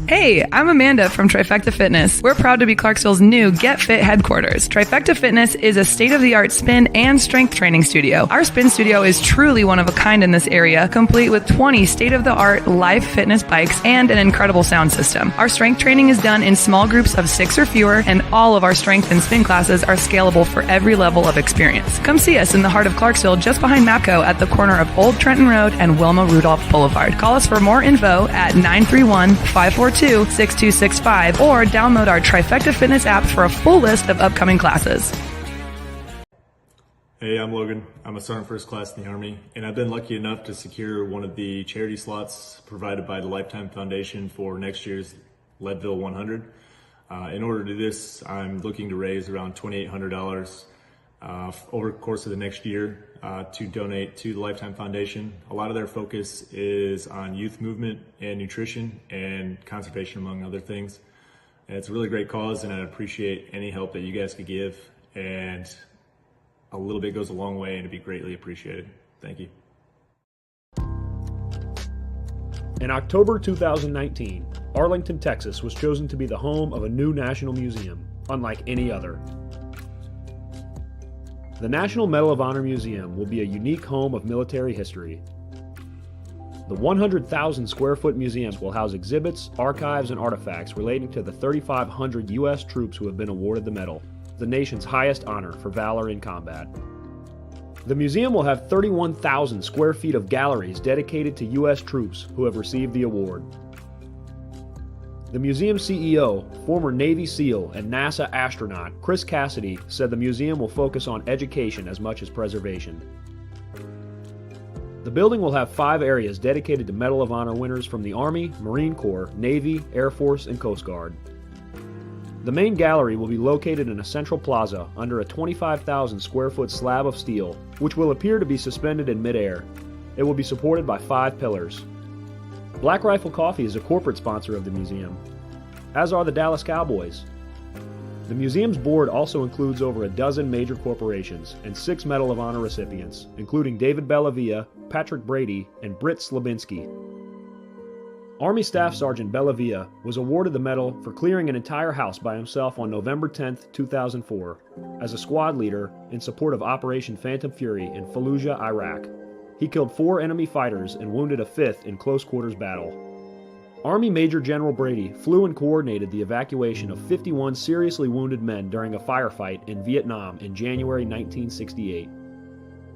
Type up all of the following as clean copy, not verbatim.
Hey, I'm Amanda from Trifecta Fitness. We're proud to be Clarksville's new Get Fit headquarters. Trifecta Fitness is a state-of-the-art spin and strength training studio. Our spin studio is truly one of a kind in this area, complete with 20 state-of-the-art live fitness bikes and an incredible sound system. Our strength training is done in small groups of 6 or fewer, and all of our strength and spin classes are scalable for every level of experience. Come see us in the heart of Clarksville, just behind MAPCO at the corner of Old Trenton Road and Wilma Rudolph Boulevard. Call us for more info at 931-542-6265 or download our Trifecta Fitness app for a full list of upcoming classes. Hey, I'm Logan. I'm a Sergeant First Class in the Army, and I've been lucky enough to secure one of the charity slots provided by the Lifetime Foundation for next year's Leadville 100. In order to do this, I'm looking to raise around $2,800 over the course of the next year to donate to the Lifetime Foundation. A lot of their focus is on youth movement and nutrition and conservation, among other things. And it's a really great cause, and I appreciate any help that you guys could give. And a little bit goes a long way, and it'd be greatly appreciated. Thank you. In October 2019, Arlington, Texas was chosen to be the home of a new national museum, unlike any other. The National Medal of Honor Museum will be a unique home of military history. The 100,000 square foot museum will house exhibits, archives, and artifacts relating to the 3,500 U.S. troops who have been awarded the medal, the nation's highest honor for valor in combat. The museum will have 31,000 square feet of galleries dedicated to U.S. troops who have received the award. The museum CEO, former Navy SEAL and NASA astronaut Chris Cassidy, said the museum will focus on education as much as preservation. The building will have 5 areas dedicated to Medal of Honor winners from the Army, Marine Corps, Navy, Air Force, and Coast Guard. The main gallery will be located in a central plaza under a 25,000 square foot slab of steel, which will appear to be suspended in midair. It will be supported by 5 pillars. Black Rifle Coffee is a corporate sponsor of the museum, as are the Dallas Cowboys. The museum's board also includes over a dozen major corporations and 6 Medal of Honor recipients, including David Bellavia, Patrick Brady, and Britt Slabinski. Army Staff Sergeant Bellavia was awarded the medal for clearing an entire house by himself on November 10, 2004, as a squad leader in support of Operation Phantom Fury in Fallujah, Iraq. He killed 4 enemy fighters and wounded a 5th in close quarters battle. Army Major General Brady flew and coordinated the evacuation of 51 seriously wounded men during a firefight in Vietnam in January 1968.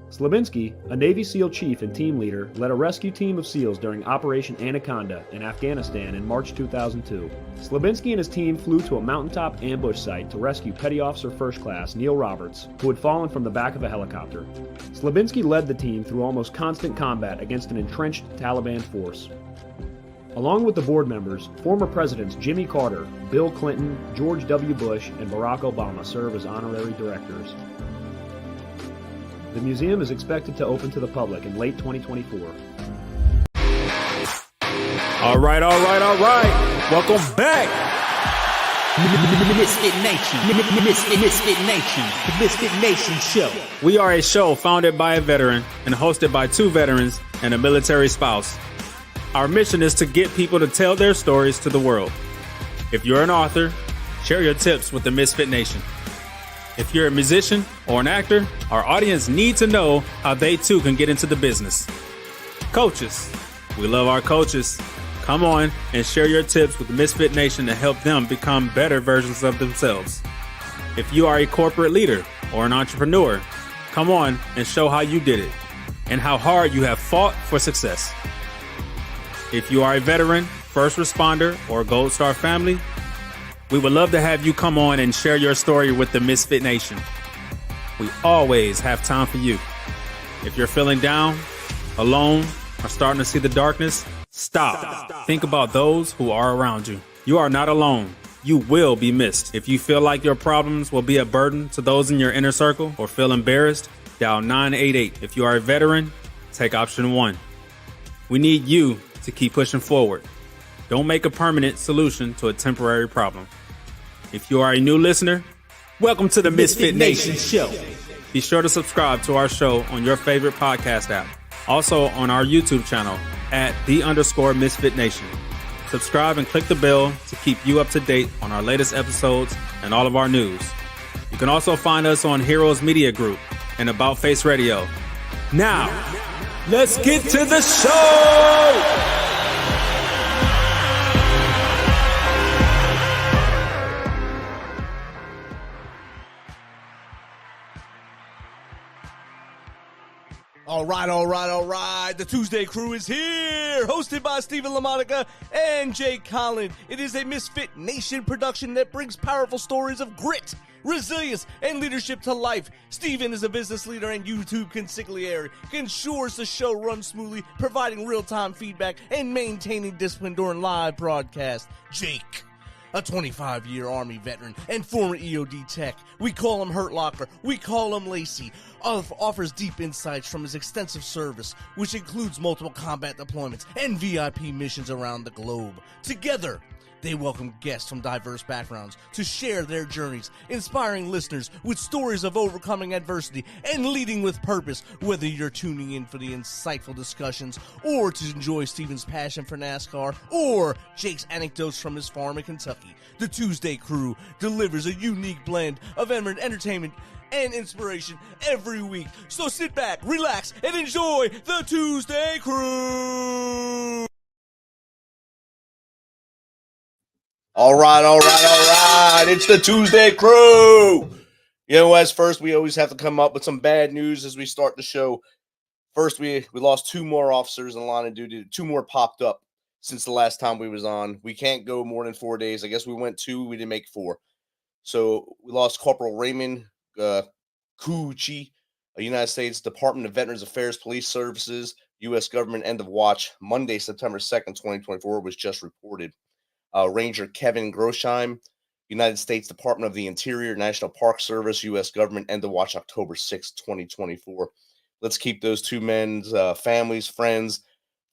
Slabinski, a Navy SEAL chief and team leader, led a rescue team of SEALs during Operation Anaconda in Afghanistan in March 2002. Slabinski and his team flew to a mountaintop ambush site to rescue Petty Officer First Class Neil Roberts, who had fallen from the back of a helicopter. Slabinski led the team through almost constant combat against an entrenched Taliban force. Along with the board members, former presidents Jimmy Carter, Bill Clinton, George W. Bush, and Barack Obama serve as honorary directors. The museum is expected to open to the public in late 2024. All right. Welcome back. MisFitNation. The MisFitNation show. We are a show founded by a veteran and hosted by 2 veterans and a military spouse. Our mission is to get people to tell their stories to the world. If you're an author, share your tips with the MisFitNation. If you're a musician or an actor, our audience needs to know how they too can get into the business. Coaches, we love our coaches. Come on and share your tips with the MisFitNation to help them become better versions of themselves. If you are a corporate leader or an entrepreneur, come on and show how you did it and how hard you have fought for success. If you are a veteran, first responder, or Gold Star family, we would love to have you come on and share your story with the MisFitNation. We always have time for you. If you're feeling down, alone, or starting to see the darkness, stop. Think about those who are around you. You are not alone. You will be missed. If you feel like your problems will be a burden to those in your inner circle or feel embarrassed, dial 988. If you are a veteran, take option 1. We need you to keep pushing forward. Don't make a permanent solution to a temporary problem. If you are a new listener, Welcome to the Misfit Nation show. Be sure to subscribe to our show on your favorite podcast app. Also on our YouTube channel at @the_MisFitNation. Subscribe and click the bell to keep you up to date on our latest episodes and all of our news. You can also find us on Heroes Media Group and About Face Radio. Now, let's get to the show! All right. The ToosDay Crue is here, hosted by Stephen LaMonica and Jake Collin. It is a MisFitNation production that brings powerful stories of grit, resilience, and leadership to life. Stephen is a business leader and YouTube consigliere, ensures the show runs smoothly, providing real-time feedback and maintaining discipline during live broadcast. Jake, a 25-year Army veteran and former EOD tech. We call him Hurt Locker. We call him Lacey. Offers deep insights from his extensive service, which includes multiple combat deployments and VIP missions around the globe. Together, they welcome guests from diverse backgrounds to share their journeys, inspiring listeners with stories of overcoming adversity and leading with purpose. Whether you're tuning in for the insightful discussions, or to enjoy Stephen's passion for NASCAR, or Jake's anecdotes from his farm in Kentucky, the ToosDay Crue delivers a unique blend of entertainment and inspiration every week. So sit back, relax, and enjoy the ToosDay Crue! All right. It's the ToosDay Crue. You know, as first, we always have to come up with some bad news as we start the show. First, we lost 2 more officers in line of duty. 2 more popped up since the last time we was on. We can't go more than 4 days. I guess we went 2. We didn't make 4. So we lost Corporal Raymond Cucci, a United States Department of Veterans Affairs Police Services, U.S. Government End of Watch, Monday, September 2nd, 2024, was just reported. Ranger Kevin Grosheim, United States Department of the Interior, National Park Service, U.S. Government End of Watch, October 6th, 2024. Let's keep those 2 men's families, friends,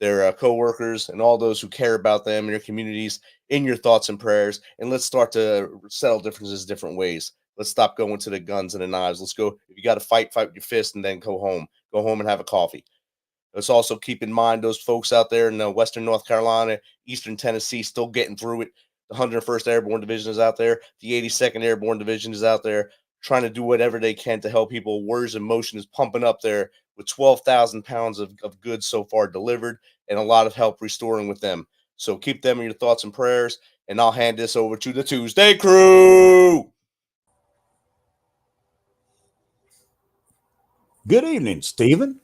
their co-workers, and all those who care about them in your communities in your thoughts and prayers. And let's start to settle differences different ways. Let's stop going to the guns and the knives. Let's go. If you got to fight with your fist, and then go home. Go home and have a coffee. Let's also keep in mind those folks out there in Western North Carolina, Eastern Tennessee, still getting through it. The 101st Airborne Division is out there. The 82nd Airborne Division is out there trying to do whatever they can to help people. Words in Motion is pumping up there with 12,000 pounds of goods so far delivered, and a lot of help restoring with them. So keep them in your thoughts and prayers, and I'll hand this over to the ToosDay Crue. Good evening, Stephen.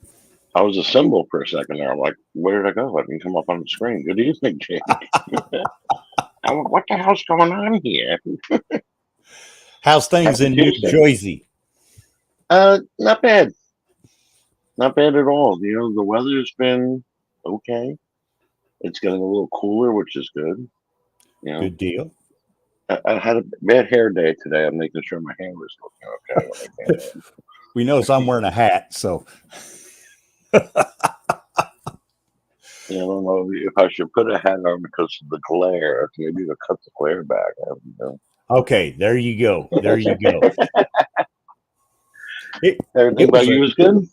I was a symbol for a second there. I'm like, where did I go? I didn't come up on the screen. Good evening, Jake. What the hell's going on here? How's things Happy in New Tuesday. Jersey? Not bad. Not bad at all. You know, the weather's been okay. It's getting a little cooler, which is good. You know, Good deal. I had a bad hair day today. I'm making sure my hair was looking okay when I came in. We notice I'm wearing a hat, so Yeah, I don't know if I should put a hat on because of the glare. Maybe to cut the glare back. I don't know. okay. There you go. There you go. Everything about you was good?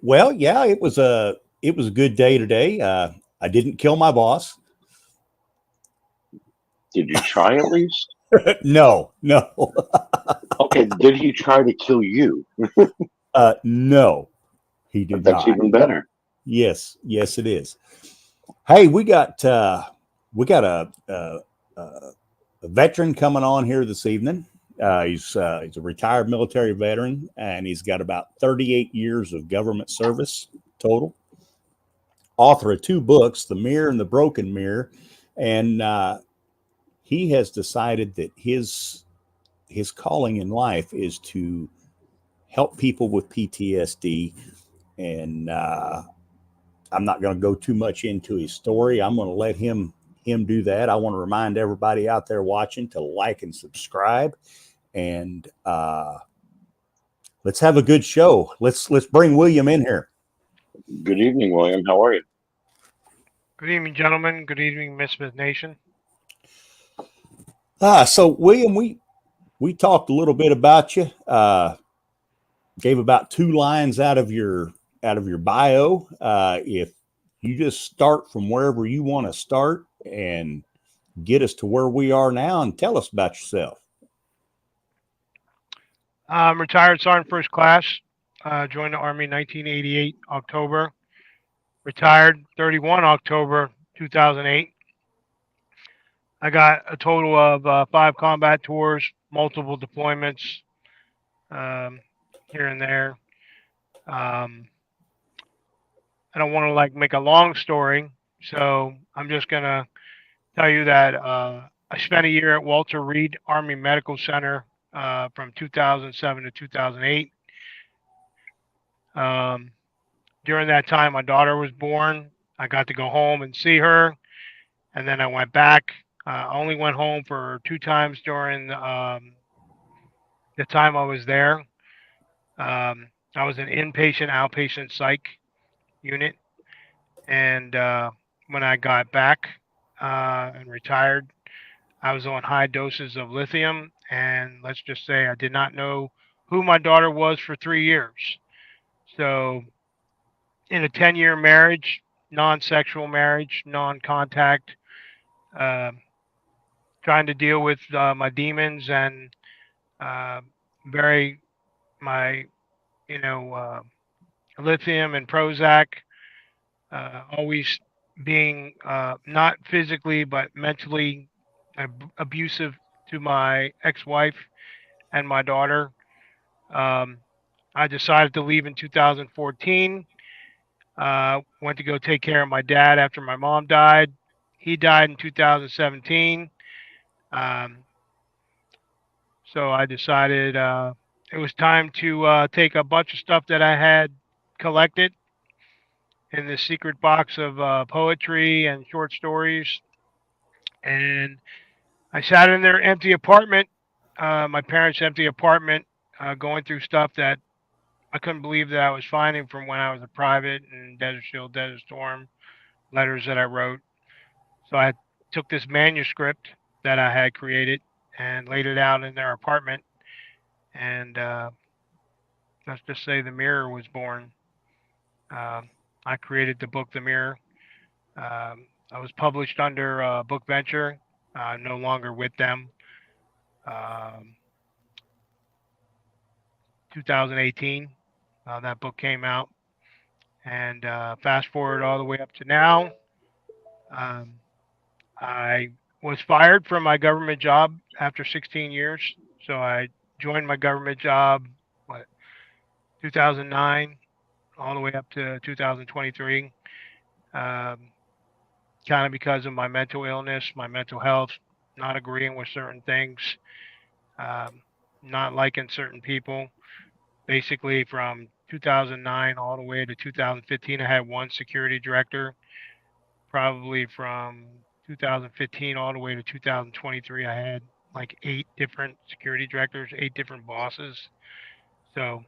Well, yeah, it was a good day today. I didn't kill my boss. Did you try at least? No. Okay, did he try to kill you? No, he did That's not. even better. Yes, it is. Hey, we got a veteran coming on here this evening. He's a retired military veteran, and he's got about 38 years of government service total. Author of 2 books, The Mirror and the Broken Mirror, and he has decided that his calling in life is to help people with PTSD. And I'm not going to go too much into his story. I'm going to let him do that. I want to remind everybody out there watching to like and subscribe, and let's have a good show. Let's bring William in here. Good evening, William. How are you? Good evening, gentlemen. Good evening, MisFitNation. So William, we we talked a little bit about you. Gave about 2 lines out of your bio. If you just start from wherever you want to start and get us to where we are now, and tell us about yourself. I'm retired Sergeant First Class. Joined the Army 1988 October. Retired 31 October 2008. I got a total of 5 combat tours, multiple deployments here and there. I don't want to make a long story, so I'm just gonna tell you that I spent a year at Walter Reed Army Medical Center from 2007 to 2008. During that time, my daughter was born. I got to go home and see her, and then I went back. I only went home for 2 times during the time I was there. I was an inpatient, outpatient psych unit, and when I got back and retired, I was on high doses of lithium, and let's just say I did not know who my daughter was for 3 years. So, in a 10-year marriage, non-sexual marriage, non-contact, uh, trying to deal with my demons and very my lithium and Prozac, always being not physically but mentally abusive to my ex-wife and my daughter. I decided to leave in 2014. Went to go take care of my dad after my mom died. He died in 2017. So I decided it was time to take a bunch of stuff that I had collected in this secret box of poetry and short stories, and I sat in their empty apartment, my parents' empty apartment, going through stuff that I couldn't believe that I was finding from when I was a private in Desert Shield, Desert Storm, letters that I wrote. So I took this manuscript that I had created and laid it out in their apartment, and let's just say the mirror was born. I created the book, The Mirror. I was published under Book Venture, no longer with them. 2018, that book came out, and fast forward all the way up to now. Um, I was fired from my government job after 16 years, so I joined my government job, 2009, all the way up to 2023. Kind of because of my mental illness, my mental health, not agreeing with certain things, not liking certain people. Basically, from 2009 all the way to 2015, I had one security director. Probably from 2015 all the way to 2023, I had like 8 different security directors, 8 different bosses. So,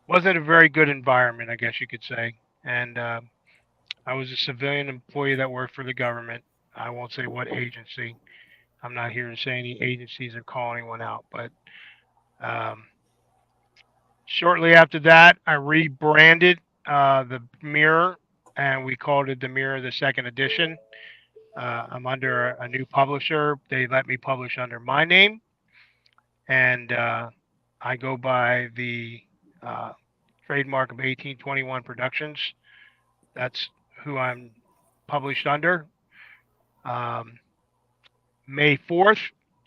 wasn't a very good environment, I guess you could say. And I was a civilian employee that worked for the government. I won't say what agency. I'm not here to say any agencies are calling anyone out, but shortly after that, I rebranded the Mirror, and we called it the Mirror, the second edition. I'm under a new publisher. They let me publish under my name, and I go by the trademark of 1821 Productions. That's who I'm published under. May 4th,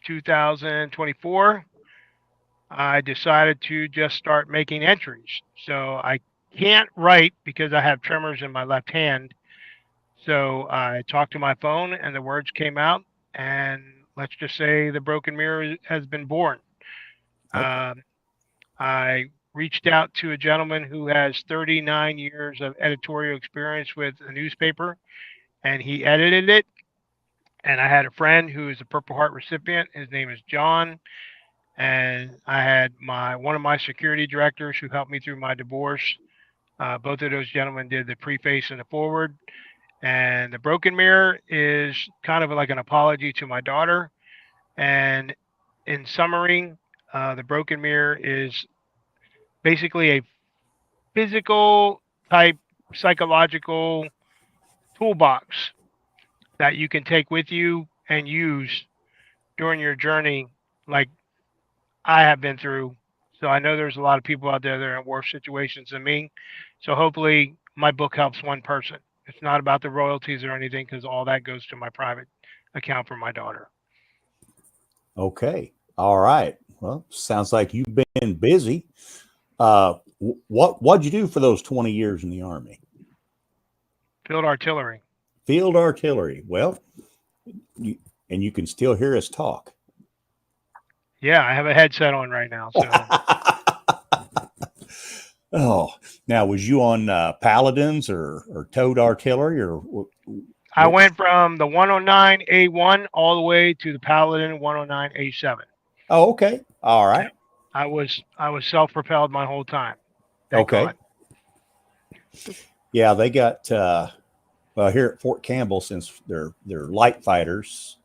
2024, I decided to just start making entries. So I can't write because I have tremors in my left hand. So I talked to my phone and the words came out. And let's just say the broken mirror has been born. Okay. I reached out to a gentleman who has 39 years of editorial experience with a newspaper, and he edited it. And I had a friend who is a Purple Heart recipient. His name is John. And I had one of my security directors who helped me through my divorce. Both of those gentlemen did the preface and the forward. And the broken mirror is kind of like an apology to my daughter. And in summary, the broken mirror is basically a physical type psychological toolbox that you can take with you and use during your journey, like I have been through. So I know there's a lot of people out there that are in worse situations than me. So hopefully my book helps one person. It's not about the royalties or anything because all that goes to my private account for my daughter. Okay. All right. Well, sounds like you've been busy. What'd you do for those 20 years in the Army? Field artillery. Field artillery. Well, and you can still hear us talk. Yeah, I have a headset on right now. So Oh, now was you on Paladins or towed artillery or? I went from the 109A1 all the way to the Paladin 109A7. Oh, okay. All right. I was self-propelled my whole time. Thank Okay. God. Yeah, they got well here at Fort Campbell, since they're light fighters.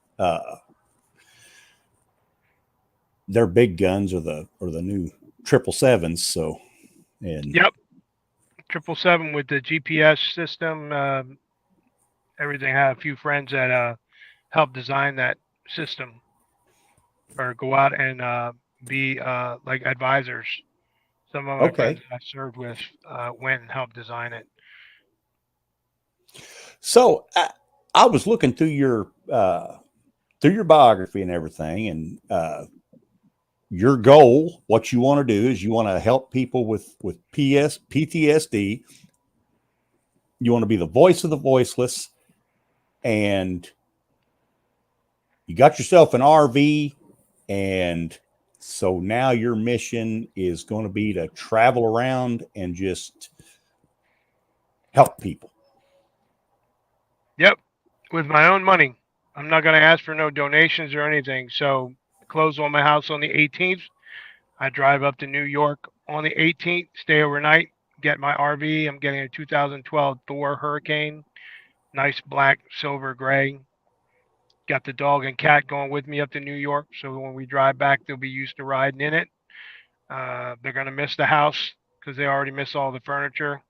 Their big guns are the new 777s. So, and Yep, 777 with the GPS system. Everything. I have a few friends that helped design that system, or go out and be like advisors. Some of my friends okay. that I served with went and helped design it. So I was looking through your biography and everything, and your goal, what you want to do, is you want to help people with PTSD. You want to be the voice of the voiceless, and you got yourself an RV, and so now your mission is going to be to travel around and just help people. Yep, with my own money. I'm not going to ask for no donations or anything. So close on my house on the 18th. I drive up to New York on the 18th, stay overnight, get my RV. I'm getting a 2012 Thor Hurricane, nice black, silver, gray. Got the dog and cat going with me up to New York. So when we drive back, they'll be used to riding in it. They're going to miss the house because they already miss all the furniture.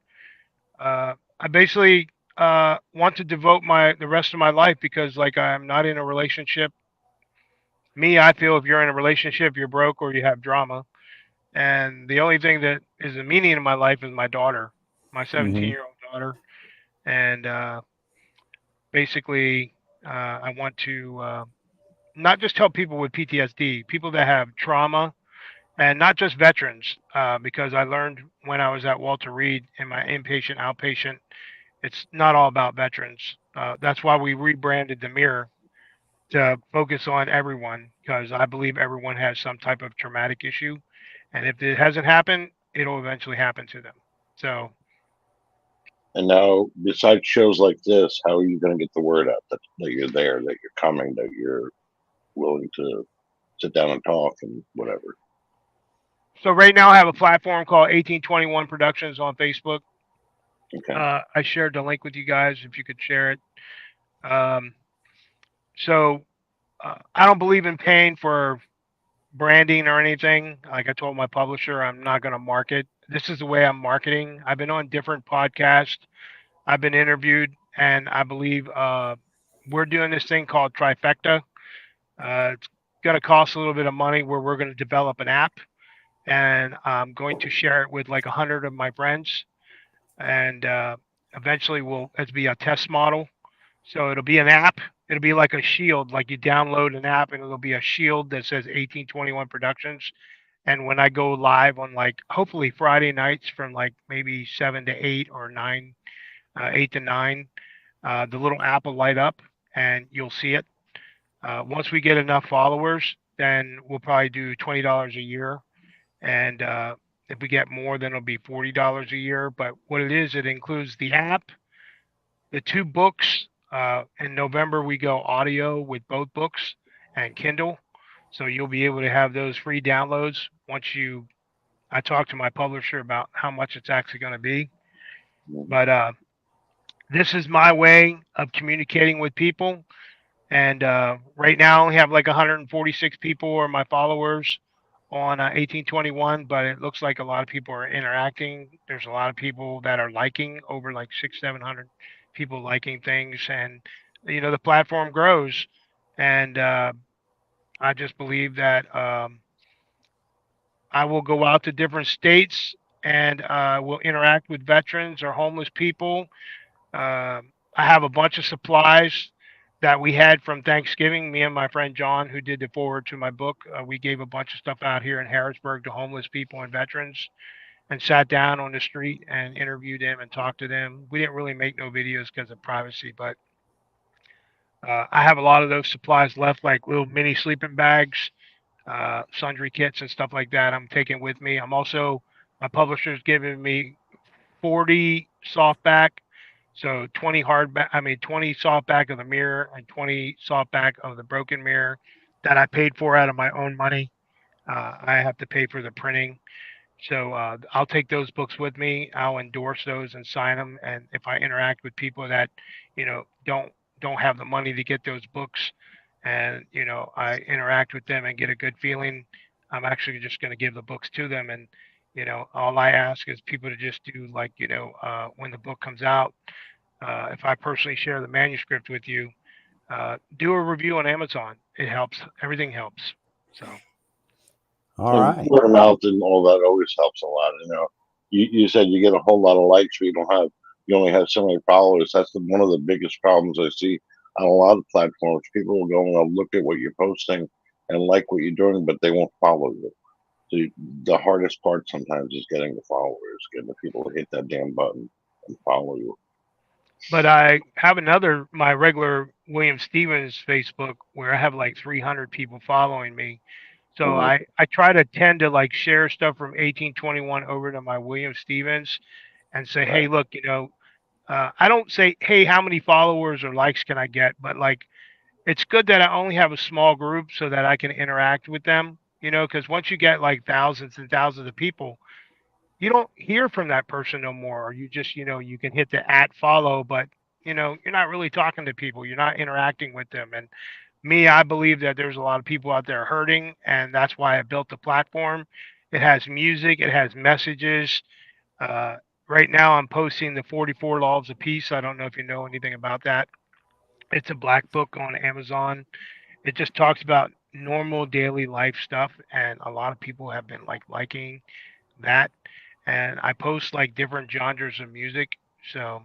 I basically want to devote the rest of my life, because like I'm not in a relationship. Me, I feel if you're in a relationship, you're broke or you have drama. And the only thing that is a meaning in my life is my daughter, my 17-year-old daughter. And basically, I want to not just help people with PTSD, people that have trauma, and not just veterans, because I learned when I was at Walter Reed in my inpatient, outpatient, it's not all about veterans. That's why we rebranded the mirror to focus on everyone, because I believe everyone has some type of traumatic issue. And if it hasn't happened, it'll eventually happen to them. So, And now, besides shows like this, how are you going to get the word out that you're there, that you're coming, that you're willing to sit down and talk and whatever? so right now I have a platform called 1821 Productions on Facebook. Okay. I shared the link with you guys if you could share it. Um, so I don't believe in paying for branding or anything. Like I told my publisher, I'm not going to market. This is the way I'm marketing. I've been on different podcasts. I've been interviewed, and I believe we're doing this thing called Trifecta. It's going to cost a little bit of money, where we're going to develop an app, and I'm going to share it with like 100 of my friends, and eventually it'll be a test model. So it'll be an app. It'll be like a shield, like you download an app and it'll be a shield that says 1821 Productions. And when I go live on like hopefully Friday nights from like maybe 7 to 8 or 9, 8 to 9, the little app will light up and you'll see it. Once we get enough followers, then we'll probably do $20 a year. And if we get more, then it'll be $40 a year. But what it is, it includes the app, the 2 books. In November, we go audio with both books and Kindle. So you'll be able to have those free downloads I talked to my publisher about how much it's actually going to be. But this is my way of communicating with people. And right now, I only have like 146 people are my followers on 1821, but it looks like a lot of people are interacting. There's a lot of people that are liking, over like 700 people liking things, and the platform grows. And I just believe that I will go out to different states and will interact with veterans or homeless people. I have a bunch of supplies that we had from Thanksgiving. Me and my friend John, who did the forward to my book, we gave a bunch of stuff out here in Harrisburg to homeless people and veterans, and sat down on the street and interviewed them and talked to them. We didn't really make no videos because of privacy, but I have a lot of those supplies left, like little mini sleeping bags, sundry kits, and stuff like that. I'm taking with me. I'm also My publisher's giving me 40 softback, so 20 hardback. I mean 20 softback of the mirror and 20 softback of the broken mirror that I paid for out of my own money. I have to pay for the printing, so I'll take those books with me. I'll endorse those and sign them. And if I interact with people that, don't have the money to get those books, and I interact with them and get a good feeling, I'm actually just going to give the books to them. And all I ask is people to just do, like, when the book comes out, if I personally share the manuscript with you, do a review on Amazon. It helps. Everything helps. So. All And right. word of mouth and all that always helps a lot. You said you get a whole lot of likes, but you only have so many followers. That's one of the biggest problems I see on a lot of platforms. People will go and look at what you're posting and like what you're doing, but they won't follow you. So the hardest part sometimes is getting the followers, getting the people to hit that damn button and follow you. But I have my regular William Stevens Facebook, where I have like 300 people following me. So Mhm. I try to tend to like share stuff from 1821 over to my William Stevens and say, hey, Right. look, I don't say, hey, how many followers or likes can I get? But like, it's good that I only have a small group so that I can interact with them, because once you get like thousands and thousands of people, you don't hear from that person no more. Or you just, you can hit the @follow, but you're not really talking to people. You're not interacting with them. And me, I believe that there's a lot of people out there hurting, and that's why I built the platform. It has music, it has messages. Uh, right now, I'm posting the 44 Laws of Peace. I don't know if you know anything about that. It's a black book on Amazon. It just talks about normal daily life stuff, and a lot of people have been liking that. And I post like different genres of music. So,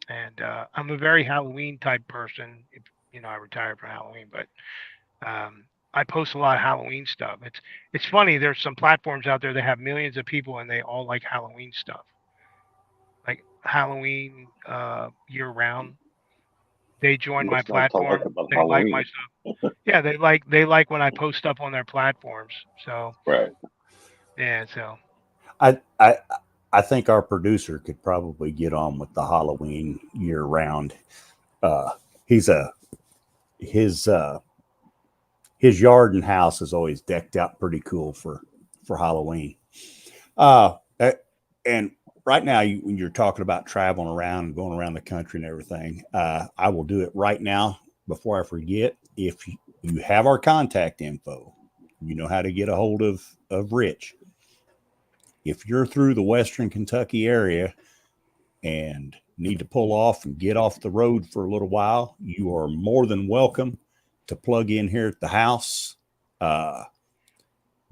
and I'm a very Halloween type person. If, I retired from Halloween, but I post a lot of Halloween stuff. It's funny. There's some platforms out there that have millions of people, and they all like Halloween stuff, like Halloween year round. They join my What's not to like platform. about They like my Halloween? stuff. Yeah, they like when I post stuff on their platforms. So Right. yeah, so I I I think our producer could probably get on with the Halloween year round. Uh, he's a his his yard and house is always decked out pretty cool for Halloween. Uh, uh, and right now, when you're talking about traveling around and going around the country and everything, I will do it right now before I forget. If you have our contact info, you know how to get a hold of Rich. If you're through the Western Kentucky area and need to pull off and get off the road for a little while, you are more than welcome to plug in here at the house. Uh,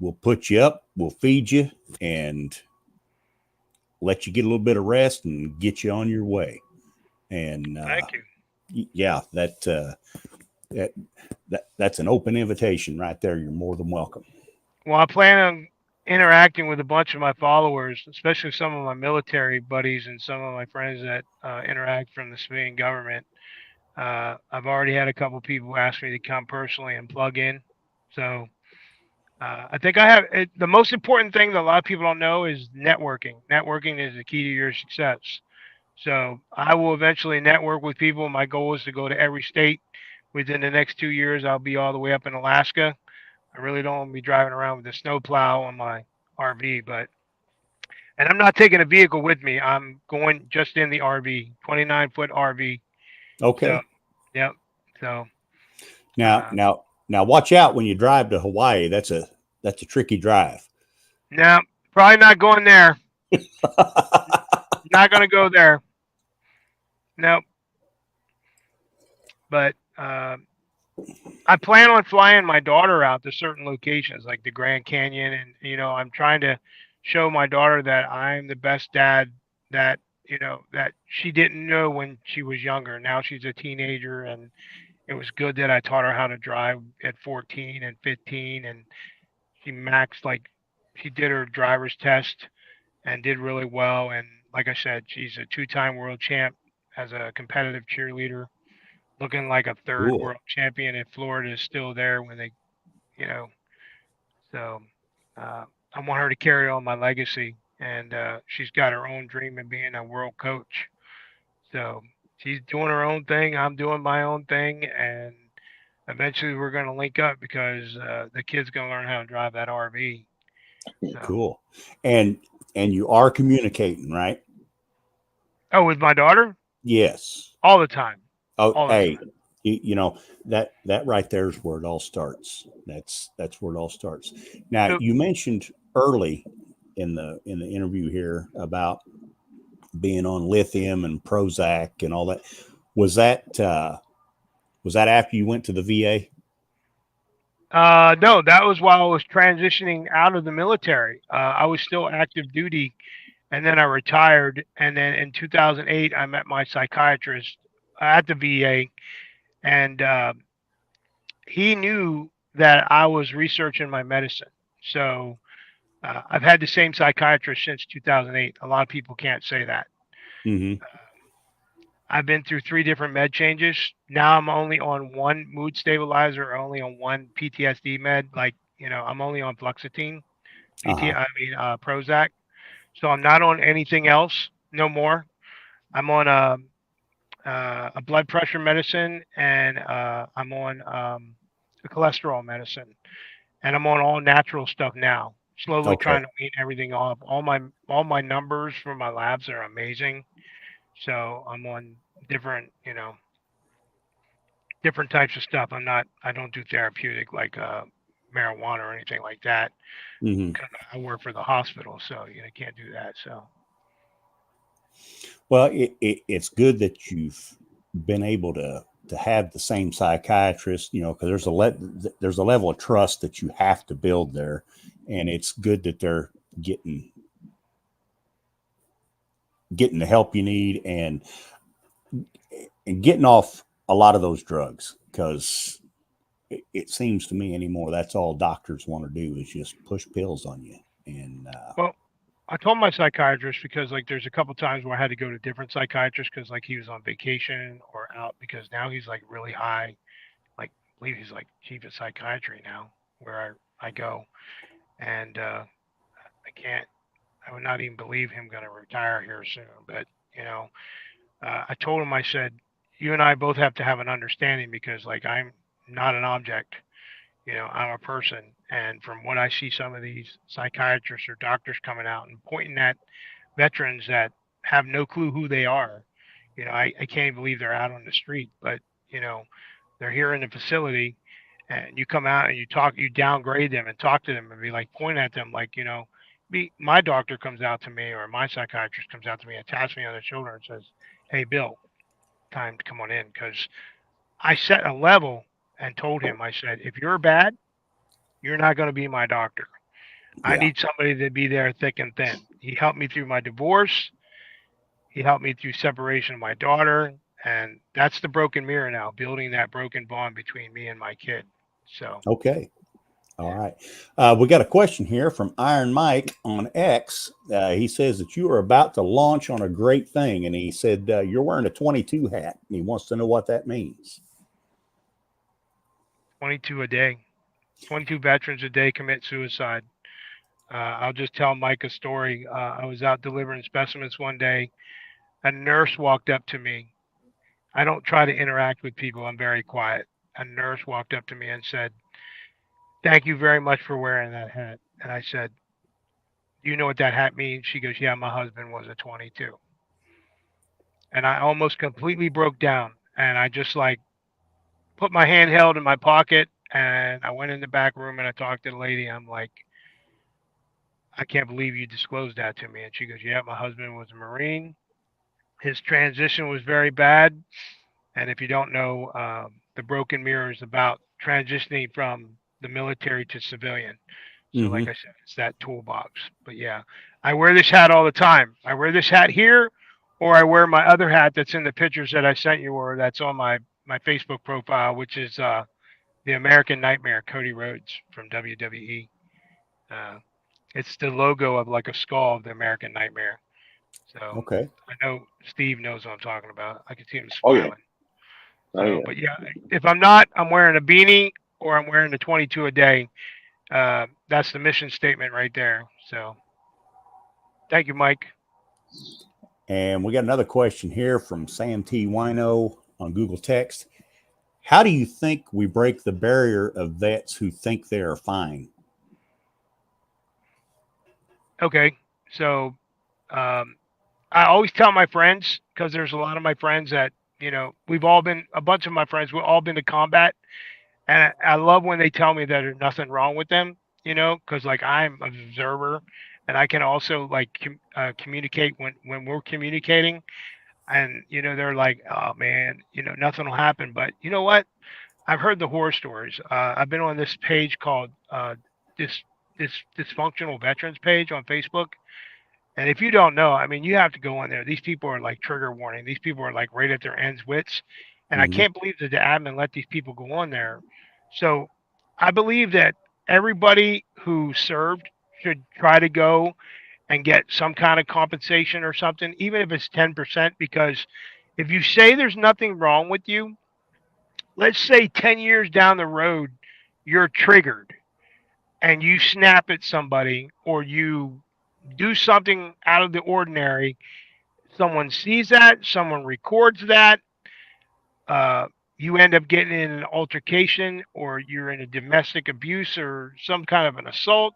we'll put you up, we'll feed you, and let you get a little bit of rest and get you on your way. And thank you. yeah, that that's an open invitation right there. You're more than welcome. Well, I plan on interacting with a bunch of my followers, especially some of my military buddies and some of my friends that interact from the civilian government. I've already had a couple people ask me to come personally and plug in. So I think I have the most important thing that a lot of people don't know is networking. Networking is the key to your success. So I will eventually network with people. My goal is to go to every state within the next 2 years. I'll be all the way up in Alaska. I really don't want to be driving around with a snowplow on my RV, and I'm not taking a vehicle with me. I'm going just in the RV, 29-foot RV. So, Okay. yep. So, Now, watch out when you drive to Hawaii. That's a tricky drive. No, probably not going there. Not going to go there. Nope. But I plan on flying my daughter out to certain locations like the Grand Canyon, and I'm trying to show my daughter that I'm the best dad that that she didn't know when she was younger. Now she's a teenager, and it was good that I taught her how to drive at 14 and 15, and she maxed like she did her driver's test and did really well. And like I said, she's a two-time world champ as a competitive cheerleader, looking like a third Cool. world champion. And Florida is still there when they, you know, so I want her to carry on my legacy. And she's got her own dream of being a world coach. So she's doing her own thing. I'm doing my own thing. And eventually we're going to link up because the kid's going to learn how to drive that RV. So. Cool. And you are communicating, right? Oh, with my daughter? Yes. All the time. Oh, All the hey, time. you know that right there is where it all starts. That's where it all starts. Now, So, you mentioned early in the interview here about being on lithium and Prozac and all that. Was that after you went to the VA? no, that was while I was transitioning out of the military. I was still active duty, and then I retired. And then in 2008, I met my psychiatrist at the VA, and he knew that I was researching my medicine. So I've had the same psychiatrist since 2008. A lot of people can't say that. Mm-hmm. I've been through 3 different med changes. Now I'm only on one mood stabilizer, only on one PTSD med. Like, I'm only on fluoxetine, Uh-huh. Prozac. So I'm not on anything else no more. I'm on a blood pressure medicine, and I'm on a cholesterol medicine, and I'm on all natural stuff now. Slowly Okay. trying to wean everything off. All my numbers for my labs are amazing. So I'm on different, different types of stuff. I don't do therapeutic like marijuana or anything like that. Mm-hmm. 'Cause I work for the hospital, so can't do that. So Well, it's good that you've been able to have the same psychiatrist, because there's a level of trust that you have to build there, and it's good that they're getting the help you need and getting off a lot of those drugs, because it seems to me anymore that's all doctors want to do is just push pills on you. And well, I told my psychiatrist because like there's a couple times where I had to go to different psychiatrists because like he was on vacation or out because now he's like really high. Like I believe he's like chief of psychiatry now where I go, and I can't. I would not even believe him going to retire here soon. But I told him, I said, you and I both have to have an understanding because like I'm not an object. I'm a person. And from what I see, some of these psychiatrists or doctors coming out and pointing at veterans that have no clue who they are. I can't believe they're out on the street, but they're here in the facility, and you come out and you downgrade them and talk to them and be like, point at them like, my doctor comes out to me or my psychiatrist comes out to me and taps me on the shoulder and says, "Hey, Bill, time to come on in," because I set a level and told him, I said, if you're bad, you're not going to be my doctor. I yeah. need somebody to be there thick and thin. He helped me through my divorce. He helped me through separation of my daughter. And that's the broken mirror now, building that broken bond between me and my kid. So, Okay. All yeah. right. We got a question here from Iron Mike on X. He says that you are about to launch on a great thing. And he said you're wearing a 22 hat. And he wants to know what that means. 22 a day. 22 veterans a day commit suicide. I'll just tell Mike a story. I was out delivering specimens one day. A nurse walked up to me. I don't try to interact with people. I'm very quiet. A nurse walked up to me and said, "Thank you very much for wearing that hat." And I said, "Do you know what that hat means?" She goes, "Yeah, my husband was a 22." And I almost completely broke down. And I just like put my handheld in my pocket, and I went in the back room and I talked to the lady. I'm like, I can't believe you disclosed that to me. And she goes, yeah, my husband was a Marine. His transition was very bad. And if you don't know, the broken mirror is about transitioning from the military to civilian. So, Mm-hmm. like I said, it's that toolbox. But yeah, I wear this hat all the time. I wear this hat here, or I wear my other hat that's in the pictures that I sent you, or that's on my Facebook profile, which is the American Nightmare, Cody Rhodes from WWE. Uh, it's the logo of like a skull of the American Nightmare. So Okay. I know Steve knows what I'm talking about. I can see him Oh yeah. smiling. Oh So, yeah. but yeah, if I'm not, I'm wearing a beanie or I'm wearing the 22 a day. That's the mission statement right there. So, thank you, Mike. And we got another question here from Sam T. Wino on Google Text. How do you think we break the barrier of vets who think they are fine? Okay, so um, I always tell my friends because there's a lot of my friends that we've all been a bunch of my friends. We've all been to combat, and I love when they tell me that there's nothing wrong with them. Because like I'm an observer, and I can also like communicate when we're communicating, and they're like, oh man, nothing will happen. But you know what? I've heard the horror stories. I've been on this page called this this dysfunctional veterans page on Facebook. And if you don't know, I mean, you have to go on there. These people are like trigger warning. These people are like right at their ends wits. And I Mm-hmm. can't believe that the admin let these people go on there. So I believe that everybody who served should try to go and get some kind of compensation or something, even if it's 10%, because if you say there's nothing wrong with you, let's say 10 years down the road, you're triggered and you snap at somebody or you do something out of the ordinary, someone sees that, someone records that, uh, you end up getting in an altercation or you're in a domestic abuse or some kind of an assault,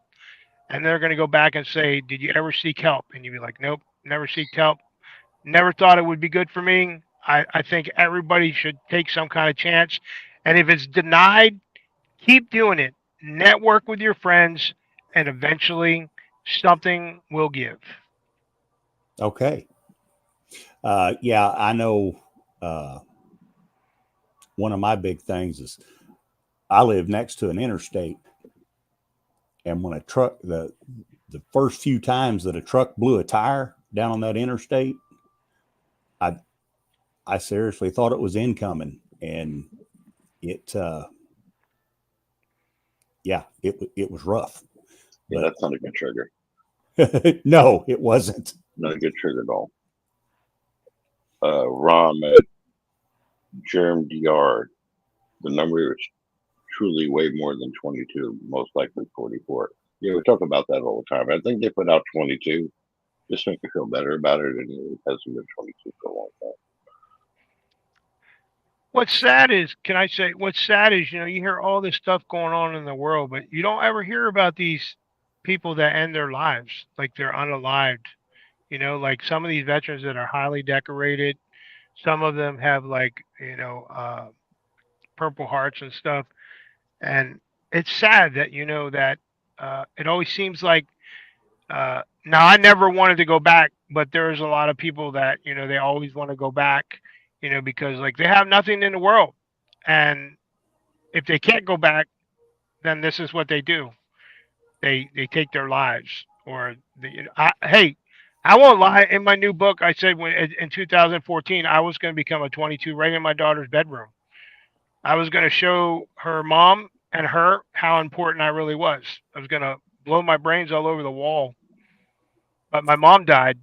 and they're going to go back and say, did you ever seek help? And you'd be like, nope, never seeked help. Never thought it would be good for me. I think everybody should take some kind of chance. And if it's denied, keep doing it. Network with your friends, and eventually something will give. Okay. Yeah, I know. Uh, one of my big things is I live next to an interstate, and when a truck, the first few times that a truck blew a tire down on that interstate, I I seriously thought it was incoming, and it yeah, it was rough. Yeah, that's not a good trigger. No, it wasn't. Not a good trigger at all. Rom at Germ DR, the number is truly way more than 22, most likely 44. Yeah, we talk about that all the time. I think they put out 22 just to make you feel better about it, and it hasn't been 22 for a long time. What's sad is, can I say, what's sad is, you hear all this stuff going on in the world, but you don't ever hear about these people that end their lives, like they're unalived. Like some of these veterans that are highly decorated, some of them have like, Purple Hearts and stuff. And it's sad that, that it always seems like, now I never wanted to go back, but there's a lot of people that, they always want to go back, because like they have nothing in the world. And if they can't go back, then this is what they do. They take their lives, or hey, I won't lie. In my new book, I said when in 2014 I was going to become a 22 right in my daughter's bedroom. I was going to show her mom and her how important I really was. I was going to blow my brains all over the wall. But my mom died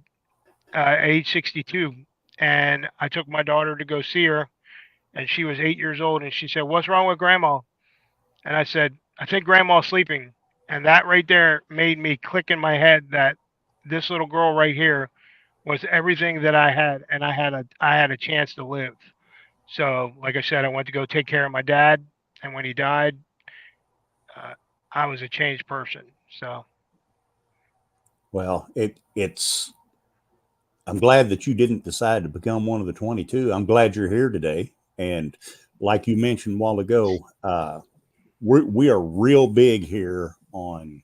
at age 62, and I took my daughter to go see her, and she was 8 years old, and she said, "What's wrong with Grandma?" And I said, "I think Grandma's sleeping." And that right there made me click in my head that this little girl right here was everything that I had, and I had a chance to live. So, like I said, I went to go take care of my dad, and when he died, uh, I was a changed person. So, Well, it's. I'm glad that you didn't decide to become one of the 22. I'm glad you're here today, and like you mentioned a while ago, we are real big here on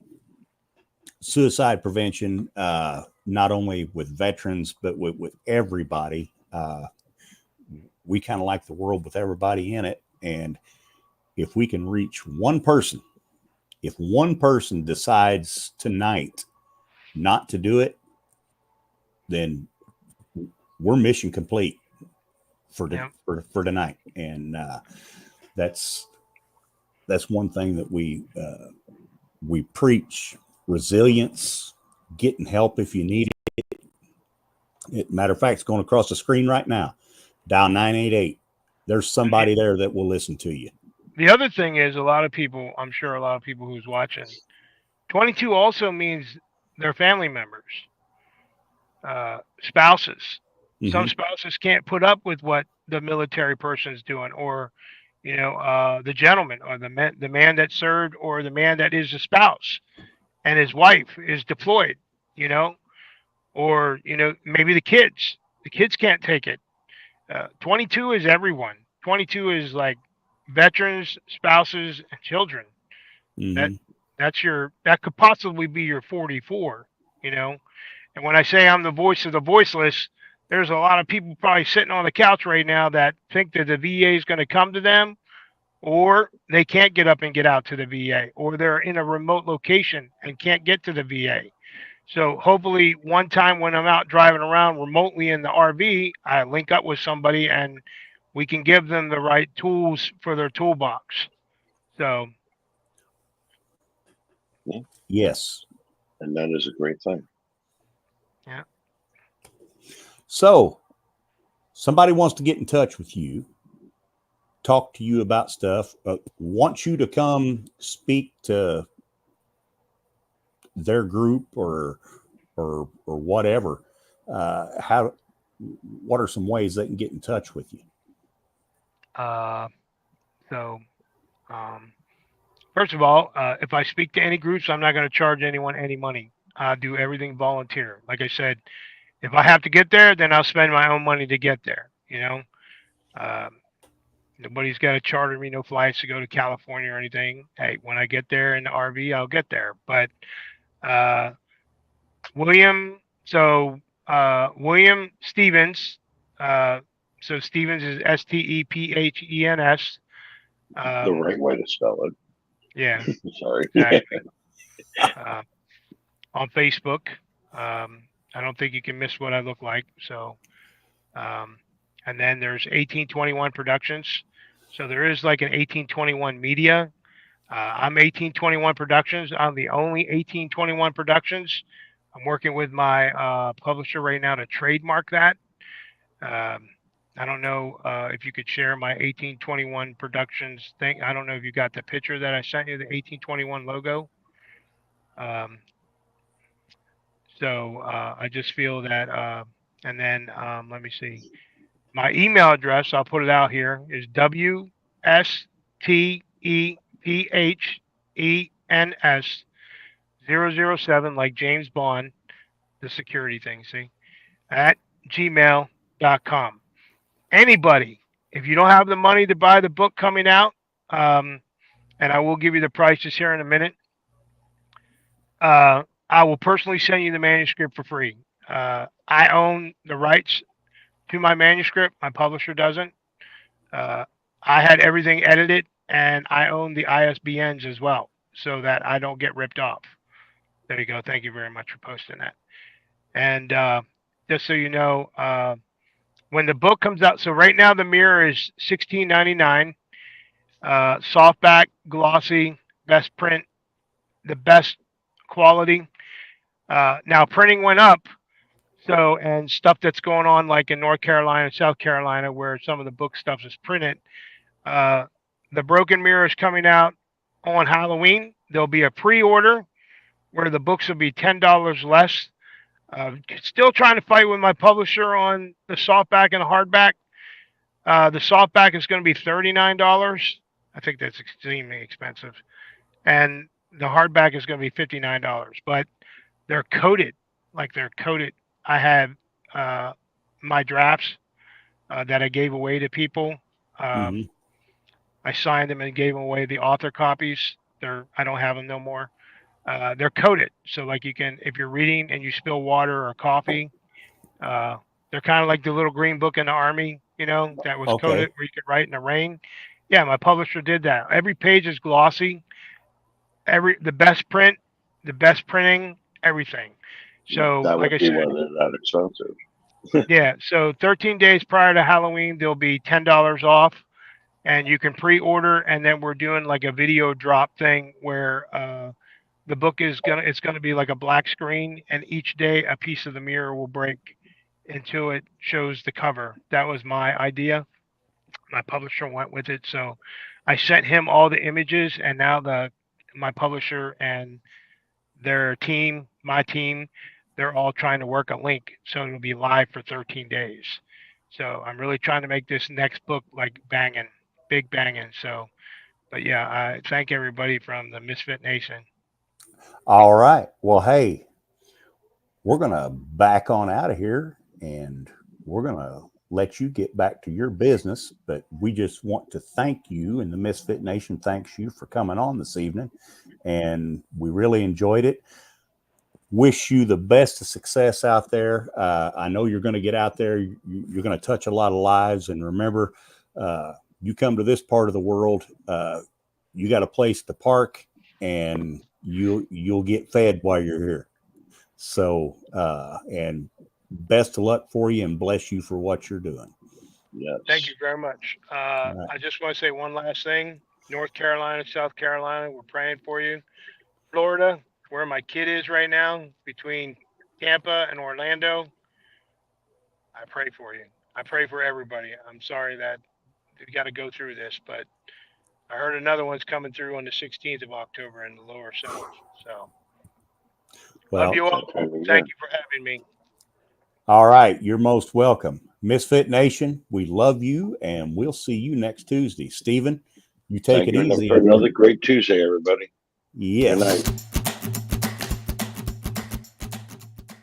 suicide prevention, not only with veterans, but with everybody. We kind of like the world with everybody in it. And if we can reach one person, if one person decides tonight not to do it, then we're mission complete for tonight. And that's one thing that we preach: resilience, getting help if you need it. Matter of fact, it's going across the screen right now. Dial 988. There's somebody there that will listen to you. The other thing is, I'm sure a lot of people who's watching, 22 also means their family members, spouses. Mm-hmm. Some spouses can't put up with what the military person is doing, or, the gentleman, or the man that served, or the man that is a spouse and his wife is deployed, or, maybe the kids can't take it. 22 is everyone. 22 is like veterans, spouses, and children. Mm-hmm. That could possibly be your 44, And when I say I'm the voice of the voiceless, there's a lot of people probably sitting on the couch right now that think that the VA is going to come to them, or they can't get up and get out to the VA, or they're in a remote location and can't get to the VA. So hopefully one time when I'm out driving around remotely in the RV, I link up with somebody and we can give them the right tools for their toolbox. So. Yes. And that is a great thing. Yeah. So somebody wants to get in touch with you, talk to you about stuff, wants you to come speak to their group or whatever. What are some ways they can get in touch with you? First of all, if I speak to any groups, I'm not going to charge anyone any money. I do everything volunteer. Like I said, if I have to get there, then I'll spend my own money to get there. Nobody's got to charter me no flights to go to California or anything. Hey, when I get there in the RV, I'll get there. But William Stevens. So Stevens is Stephens. The right way to spell it. Yeah. Sorry. Exactly. On Facebook. I don't think you can miss what I look like. So, and then there's 1821 Productions. So there is like an 1821 Media. I'm 1821 Productions. I'm the only 1821 Productions. I'm working with my publisher right now to trademark that. I don't know if you could share my 1821 Productions thing. I don't know if you got the picture that I sent you, the 1821 logo. So I just feel that, and then let me see. My email address, I'll put it out here, is WSTEPHENS007, like James Bond, the security thing, see, at gmail.com. Anybody, if you don't have the money to buy the book coming out, and I will give you the prices here in a minute, I will personally send you the manuscript for free. I own the rights to my manuscript. My publisher doesn't. I had everything edited, and I own the ISBNs as well, so that I don't get ripped off. There you go. Thank you very much for posting that. And just so you know, when the book comes out, so right now the mirror is $16.99. Softback, glossy, best print, the best quality. Now printing went up, so, and stuff that's going on like in North Carolina, South Carolina, where some of the book stuff is printed. The Broken Mirror is coming out on Halloween. There'll be a pre-order where the books will be $10 less. Still trying to fight with my publisher on the softback and the hardback. The softback is going to be $39. I think that's extremely expensive. And the hardback is going to be $59. But they're coated, I have my drafts that I gave away to people. I signed them and gave them away the author copies. I don't have them no more. They're coated, so like you can, if you're reading and you spill water or coffee, they're kind of like the little green book in the Army, that was Okay. coated where you could write in the rain. Yeah, my publisher did that. Every page is glossy. The best print, the best printing, everything. So, That would like I be said, why they're that expensive. yeah. So 13 days prior to Halloween, there'll be $10 off, and you can pre-order. And then we're doing like a video drop thing where the book it's gonna be like a black screen, and each day a piece of the mirror will break until it shows the cover. That was my idea. My publisher went with it, so I sent him all the images, and now my publisher and their team, my team, they're all trying to work a link so it'll be live for 13 days. So I'm really trying to make this next book like banging, big banging. So, but yeah, I thank everybody from the Misfit Nation. All right. Well, hey, we're going to back on out of here, and we're going to let you get back to your business. But we just want to thank you, and the Misfit Nation thanks you for coming on this evening. And we really enjoyed it. Wish you the best of success out there. I know you're going to get out there. You're going to touch a lot of lives. And remember, you come to this part of the world, you got a place to park, and you'll get fed while you're here. So, and best of luck for you, and bless you for what you're doing. Yes. Thank you very much. Right. I just want to say one last thing. North Carolina, South Carolina, we're praying for you. Florida, where my kid is right now, between Tampa and Orlando, I pray for you. I pray for everybody. I'm sorry that we got to go through this, but I heard another one's coming through on the 16th of October in the lower south. So, Well, love you all. Thank you for having me. all right. You're most welcome. Misfit Nation, we love you, and we'll see you next Tuesday. Stephen, you take Thank it you easy. for another great Tuesday, everybody. Yes. Good night.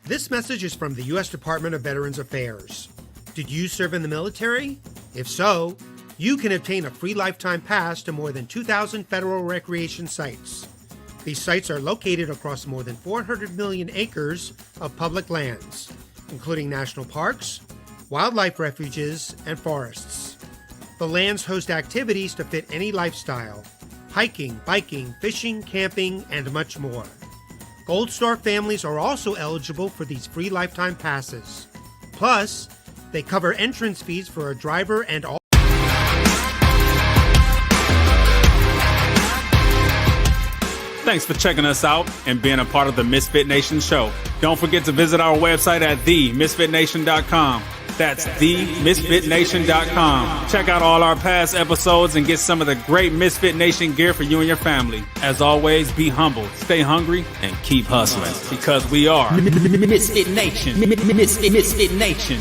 This message is from the U.S. Department of Veterans Affairs. Did you serve in the military? If so, you can obtain a free lifetime pass to more than 2,000 federal recreation sites. These sites are located across more than 400 million acres of public lands, including national parks, wildlife refuges, and forests. The lands host activities to fit any lifestyle: hiking, biking, fishing, camping, and much more. Gold Star families are also eligible for these free lifetime passes. Plus, they cover entrance fees for a driver and all. Thanks for checking us out and being a part of the Misfit Nation show. Don't forget to visit our website at themisfitnation.com. That's themisfitnation.com. Check out all our past episodes and get some of the great Misfit Nation gear for you and your family. As always, be humble, stay hungry, and keep hustling, because we are Misfit Nation. Misfit Nation.